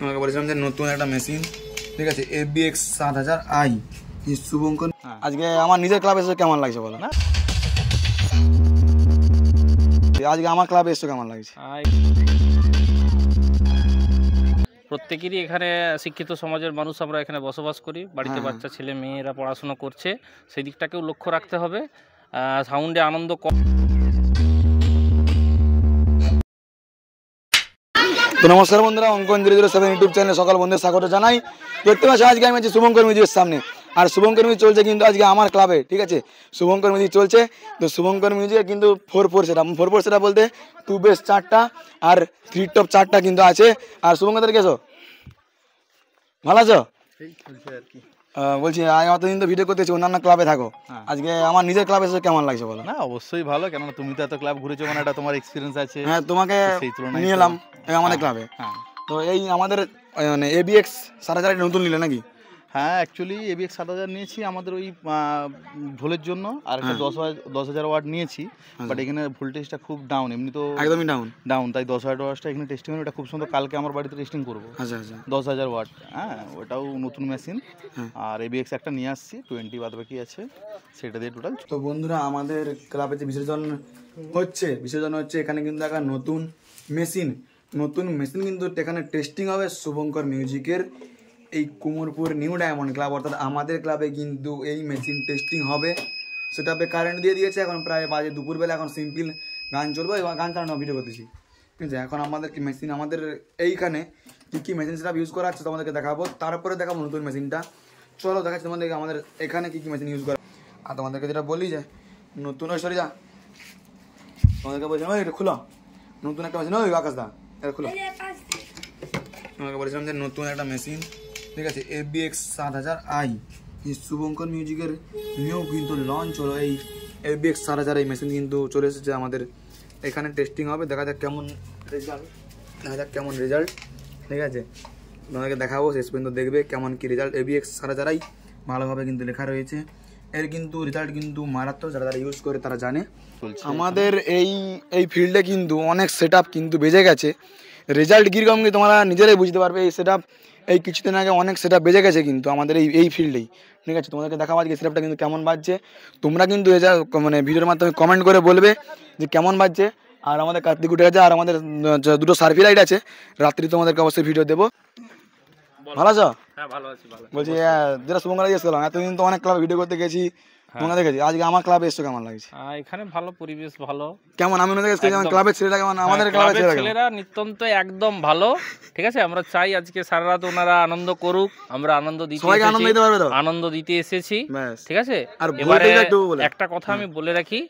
তোমাকে বলেছিলাম যে নতুন একটা মেশিন, ঠিক আছে, ABX 7000i শুভঙ্কর। আজকে আমার নিজের ক্লাবে এসে কেমন লাগছে বলো না? আজকে আমার ক্লাবে এসে কেমন লাগছে? প্রত্যেকেরই এখানে শিক্ষিত সমাজের মানুষ, আমরা এখানে বসবাস করি, বাড়িতে বাচ্চা ছেলে মেয়েরা পড়াশোনা করছে, সেই দিকটাকেও লক্ষ্য রাখতে হবে। সাউন্ডে আনন্দ তো নমস্কার বন্ধুরা, অঙ্কন 007 ইউটিউব চ্যানেলে সকল বন্ধুদের স্বাগত জানাই। দেখতে পাচ্ছি আজকে আমি আছি শুভঙ্কর মিউজিকের সামনে, আর শুভঙ্কর মিউজিক চলছে কিন্তু আজকে আমার ক্লাবে, ঠিক আছে। শুভঙ্কর মিউজিক চলছে, তো শুভঙ্কর মিউজিকে কিন্তু 4/4 সেটা বলতে 2 বেস 4টা আর 3 টপ 4টা কিন্তু আছে। আর শুভঙ্কর কেসো, ভালো আছো? বলছি অতদিন তো ভিডিও করতেছি, অন্যান্য ক্লাবে থাকো, আজকে আমার নিজের ক্লাবে এসে কেমন লাগছে বলো? না, অবশ্যই ভালো, কেননা তুমি তো এত ক্লাব ঘুরেছো, মানে এটা তোমার এক্সপিরিয়েন্স আছে। হ্যাঁ, তোমাকে নিয়ে এলাম আমাদের ক্লাবে। তো এই আমাদের মানে ABX 7000 নতুন নিলে নাকি? হ্যাঁ, অ্যাকচুয়ালি ABX 7000 নিয়েছি আমাদের ওই ঢোলের জন্য, আর একটা 10,000 ওয়াট নিয়েছি। বাট এখানে ভোল্টেজটা খুব ডাউন, এমনি তো একদমই ডাউন, তাই 10,000 ওয়াটটা এখানে টেস্টিং হলো। এটা খুব সুন্দর, কালকে আমার বাড়িতে টেস্টিং করবো। আচ্ছা, 10,000 ওয়াট। হ্যাঁ, ওটাও নতুন মেশিন। আর ABX একটা নিয়ে আসছি, 20 বাদ বাকি আছে, সেটা দিয়ে টোটাল। তো বন্ধুরা, আমাদের ক্লাবে যে বিসর্জন হচ্ছে এখানে কিন্তু একটা নতুন মেশিন কিন্তু এখানে টেস্টিং হবে শুভঙ্কর মিউজিকের এই কুমোরপুর নিউ ডায়মন্ড ক্লাব, অর্থাৎ আমাদের ক্লাবে কিন্তু এই মেশিন টেস্টিং হবে। সেটাপে কারেন্ট দিয়ে দিয়েছে, এখন প্রায় বাজে দুপুরবেলা, এখন সিম্পল গান চলবে এবং গান চালানো ভিডিও করতেছি, ঠিক আছে। এখন আমাদের কি মেশিন, আমাদের এইখানে কী কী মেশিন সেটা ইউজ করা হচ্ছে তোমাদেরকে দেখাবো, তারপরে দেখাবো নতুন মেশিনটা। চলো দেখাচ্ছি তোমাদেরকে আমাদের এখানে কী কী মেশিন ইউজ করা। আর তোমাদেরকে যেটা বলি যে নতুন সরে যা, তোমাদেরকে বলছিলাম ওই এটা খুলো, নতুন একটা মেশিন, ওই আকাশদা এটা খুলো। তোমাকে বলেছিলাম যে নতুন একটা মেশিন, ঠিক আছে, ABX 7000i শুভঙ্কর মিউজিকের নিউ কিন্তু লঞ্চ হলো। এই ABX 7000 এই মেশিন কিন্তু চলে এসেছে আমাদের এখানে, টেস্টিং হবে, দেখা যাক কেমন রেজাল্ট, ঠিক আছে। তোমাদেরকে দেখাবো, শেষ পর্যন্ত দেখবে কেমন কি রেজাল্ট। ABX 7000i ভালোভাবে কিন্তু লেখা রয়েছে, এর কিন্তু রেজাল্ট কিন্তু মারাত্মক, যারা ইউজ করে তারা জানে। আমাদের এই ফিল্ডে কিন্তু অনেক সেট আপ কিন্তু বেজে গেছে, রেজাল্ট কীরকম কি তোমরা নিজেরাই বুঝতে পারবে। এই সেট আপ এই কিছুদিন আগে অনেক সেট আপ বেজে গেছে কিন্তু আমাদের এই ফিল্ডেই, ঠিক আছে। তোমাদেরকে দেখাবো আজকে সেট আপটা কিন্তু কেমন বাজছে। তোমরা কিন্তু মানে ভিডিওর মাধ্যমে কমেন্ট করে বলবে যে কেমন বাজছে। আর আমাদের কার্তিক উঠে গেছে, আর আমাদের দুটো সার্ভি লাইট আছে, রাত্রি তোমাদেরকে অবশ্যই ভিডিও দেবো। ভালো আছো? হ্যাঁ, ভালো আছি। বলছি যেটা শুভঙ্কর জিজ্ঞেস করলাম, এতদিন তো অনেক ক্লাবে ভিডিও করতে গেছি, তোমরা দেখেছি, আজকে আমার ক্লাবে এসছো কেমন লাগছে? এখানে ভালো পরিবেশ, ভালো কেমন আমি যেমন ক্লাবের ছেলেরা কেমন, আমাদের ক্লাবের ছেলেরা নিত্যন্ত একদম ভালো, ঠিক আছে। আমরা চাই আজকে সারা রাত ওনারা আনন্দ করুক, আমরা আনন্দ দিতে এসেছি, ঠিক আছে। আর এবারে একটা কথা আমি বলে রাখি,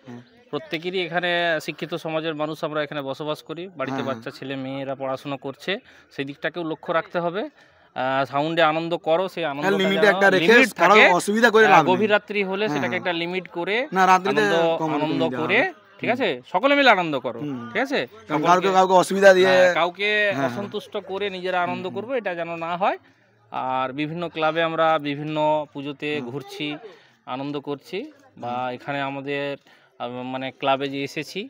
প্রত্যেকেরই এখানে শিক্ষিত সমাজের মানুষ, আমরা এখানে বসবাস করি, বাড়িতে বাচ্চা ছেলে মেয়েরা পড়াশোনা করছে, সেই দিকটাকেও lক্ষ্য রাখতে হবে। সাউন্ডে আনন্দ করো, সেই গভীর রাত্রি হলে সেটাকে একটা লিমিট করে আনন্দ করে, ঠিক আছে, সকলে মিলে আনন্দ করো, ঠিক আছে। কাউকে অসন্তুষ্ট করে নিজেরা আনন্দ করবো, এটা যেন না হয়। আর বিভিন্ন ক্লাবে আমরা বিভিন্ন পুজোতে ঘুরছি, আনন্দ করছি, বা এখানে আমাদের মানে ক্লাবে যে এসেছি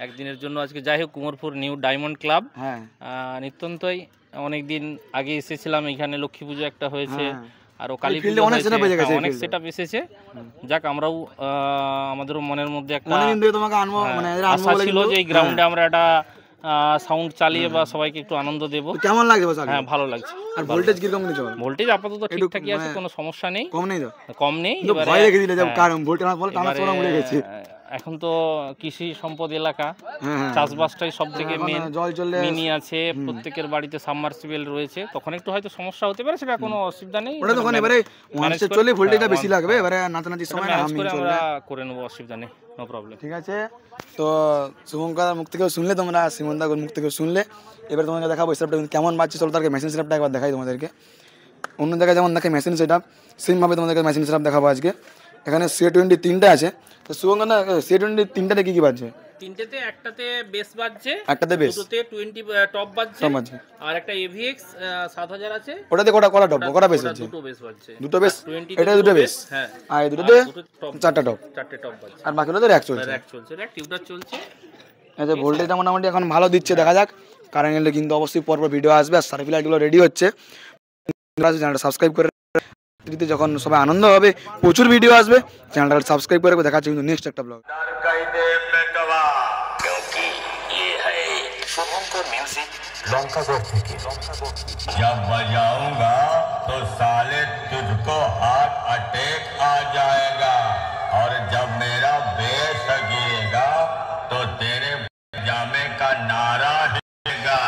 একদিনের জন্য আজকে, যাই হোক কুমোরপুর নিউ ডায়মন্ড ক্লাব নিত্যন্তই অনেকদিন আগে এসেছিলাম, এখানে লক্ষ্মী পুজো একটা হয়েছে, আর কালী পুজো অনেক সেট আপ এসেছে। যাক, আমরাও আমাদেরও মনের মধ্যে একটা আশা ছিল যে এই গ্রাউন্ডে আমরা একটা সাউন্ড চালিয়ে বা সবাইকে একটু আনন্দ দেবো। কেমন লাগছে? হ্যাঁ, ভালো লাগছে। আর ভোল্টেজ কিরকম নিতে হবে? ভোল্টেজ আপাতত ঠিকঠাকই আছে, কোনো সমস্যা নেই। কম নেই ভয় রেখে দিলে কারণ ভোল্টেজ বলে টানা সোনা উড়ে গেছে। এখন তো কৃষি সম্পদ এলাকা, চাষবাসটাই সব থেকে মেন, মিনি আছে, প্রত্যেকের বাড়িতে সাবমার্সিবল রয়েছে, তখন একটু হয়তো সমস্যা হতে পারে, সেটা কোনো অসুবিধা নেই। ওটা তখন এবারে ওয়ানসে চলে ভোল্টেজটা বেশি লাগবে, এবারে নাচানাচির সময় আমরা করে নেবো, অসুবিধা নেই, নো প্রবলেম, ঠিক আছে। তো শুভঙ্কর মুখ থেকে শুনলে, তোমরা সিমনদার মুখ থেকে শুনলে, এবার তোমাকে দেখাবো সেটআপটা কেমন বাজছে। চলো তারকে মেশিন সেটআপটা একবার দেখাই তোমাদেরকে। অন্য জায়গায় যেমন দেখে মেশিন সেটআপ, সেমভাবে তোমাদেরকে মেশিন সেটআপ দেখাবো আজকে। এখানে C20 3টা আছে, তো শুভঙ্কর না C20 3টাতে কি বাজছে? তিনটেতে একটাতে বেস বাজছে, একটাতে বেস, দুটোতে 20 টপ বাজছে, আর একটা ABX 7000 আছে, ওটাতে কটা টপ, কটা বেস আছে? দুটো বেস বাজছে, দুটো বেস, এটা দুটো বেস, হ্যাঁ, আর এই দুটোতে চারটা টপ বাজছে, আর বাকিগুলোতে র‍্যাক চলছে, র‍্যাক টিউটার চলছে। এই যে ভোল্টেজটা মোটামুটি এখন ভালো দিচ্ছে, দেখা যাক কারণ এলে কিন্তু অবশ্যই পরপর ভিডিও আসবে। আর সার্ভিস লাইটগুলো রেডি হচ্ছে, চ্যানেলটা সাবস্ক্রাইব করে যখন সবাই আনন্দ হবে, প্রচুর ভিডিও আসবে, চ্যানেলটা সাবস্ক্রাইব করে দেখা যাচ্ছে কিন্তু নেক্সট একটা ব্লগ। जब बजाऊंगा तो साले तुझको हार्ट अटैक आ जाएगा, और जब मेरा बेस गिरेगा तो तेरे जामे का नारा हिलेगा।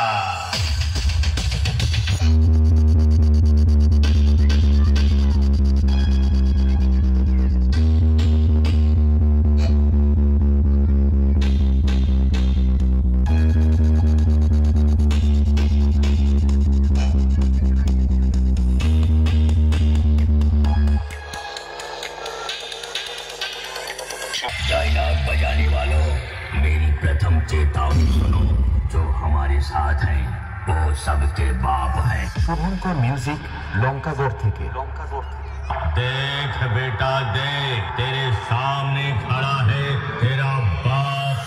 डायलॉग बजाने वालों, मेरी प्रथम चेतावनी सुनो। जो हमारे साथ हैं वो सबके बाप हैं। শুভঙ্কর মিউজিক লঙ্কাগড় থেকে। देख बेटा देख, तेरे सामने खड़ा है तेरा बाप।